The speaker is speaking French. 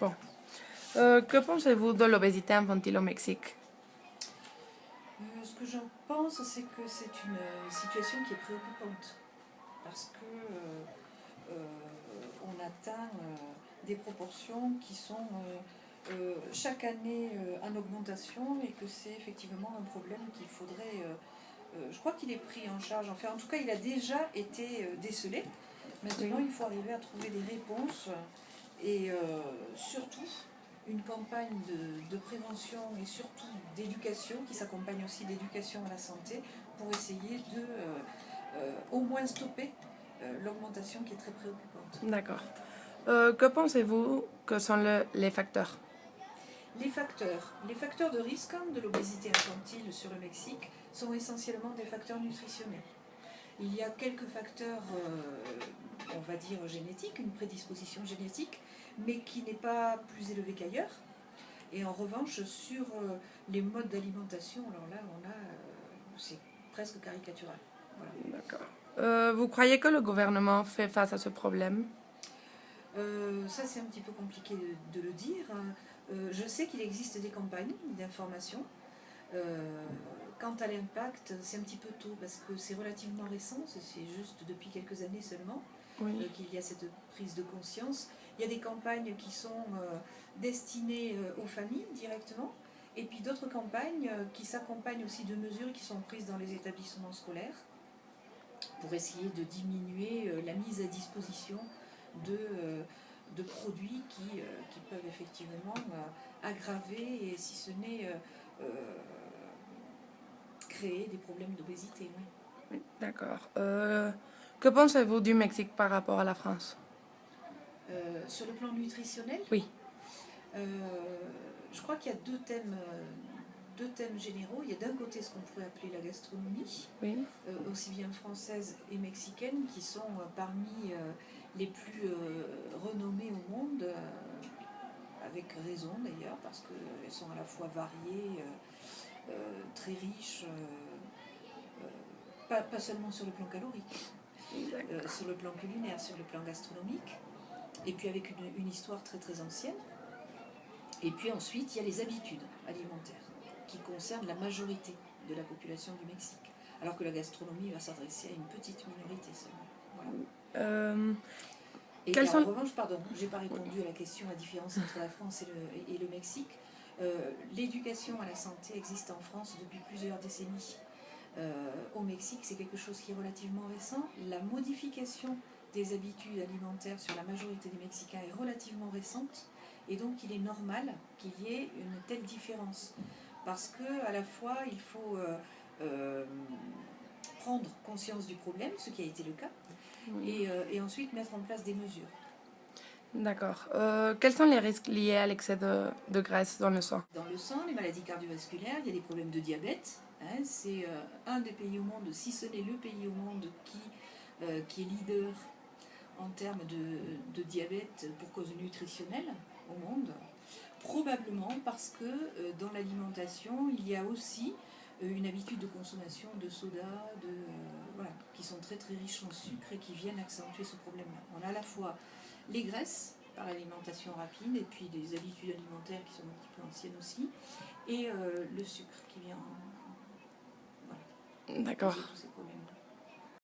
Bon. Que pensez-vous de l'obésité infantile au Mexique? Ce que j'en pense, c'est que c'est une situation qui est préoccupante parce que on atteint des proportions qui sont chaque année en augmentation et que c'est effectivement un problème qu'il faudrait. Je crois qu'il est pris en charge. Enfin, en tout cas, il a déjà été décelé. Maintenant, Oui. il faut arriver à trouver des réponses et surtout une campagne de prévention et surtout d'éducation qui s'accompagne aussi d'éducation à la santé pour essayer de au moins stopper l'augmentation qui est très préoccupante. D'accord. Que pensez-vous que sont les facteurs? Les facteurs de risque de l'obésité infantile sur le Mexique sont essentiellement des facteurs nutritionnels. Il y a quelques facteurs, on va dire génétiques, une prédisposition génétique, mais qui n'est pas plus élevée qu'ailleurs. Et en revanche, sur les modes d'alimentation, alors là, c'est presque caricatural. Voilà. D'accord. Vous croyez que le gouvernement fait face à ce problème? Ça, c'est un petit peu compliqué de le dire. Je sais qu'il existe des campagnes d'information. Quant à l'impact, c'est un petit peu tôt parce que c'est relativement récent, c'est juste depuis quelques années seulement Oui. qu'il y a cette prise de conscience. Il y a des campagnes qui sont destinées aux familles directement, et puis d'autres campagnes qui s'accompagnent aussi de mesures qui sont prises dans les établissements scolaires pour essayer de diminuer la mise à disposition de produits qui peuvent effectivement aggraver et si ce n'est créer des problèmes d'obésité. Oui. Oui, d'accord. Que pensez-vous du Mexique par rapport à la France? Sur le plan nutritionnel, Oui. je crois qu'il y a deux thèmes généraux. Il y a d'un côté ce qu'on pourrait appeler la gastronomie, Oui. aussi bien française et mexicaine, qui sont parmi les plus renommées au monde, avec raison d'ailleurs, parce qu'elles sont à la fois variées, très riches, pas seulement sur le plan calorique, sur le plan culinaire, sur le plan gastronomique, et puis avec une histoire très très ancienne. Et puis ensuite, il y a les habitudes alimentaires qui concernent la majorité de la population du Mexique, alors que la gastronomie va s'adresser à une petite minorité seulement. Voilà. Et en revanche, pardon, j'ai pas répondu à la question, la différence entre la France et le Mexique. L'éducation à la santé existe en France depuis plusieurs décennies. Au Mexique, c'est quelque chose qui est relativement récent. La modification des habitudes alimentaires sur la majorité des Mexicains est relativement récente. Et donc, il est normal qu'il y ait une telle différence. Parce que, à la fois, il faut prendre conscience du problème, ce qui a été le cas, et ensuite mettre en place des mesures. D'accord. Quels sont les risques liés à l'excès de graisse dans le sang? Dans le sang, les maladies cardiovasculaires, il y a des problèmes de diabète. C'est un des pays au monde, si ce n'est le pays au monde qui est leader en termes de diabète pour cause nutritionnelle au monde. Probablement parce que dans l'alimentation, il y a aussi une habitude de consommation de soda, voilà, qui sont très très riches en sucre et qui viennent accentuer ce problème-là. On a à la fois les graisses par l'alimentation rapide et puis des habitudes alimentaires qui sont un petit peu anciennes aussi, et le sucre qui vient D'accord. causer tous ces problèmes-là.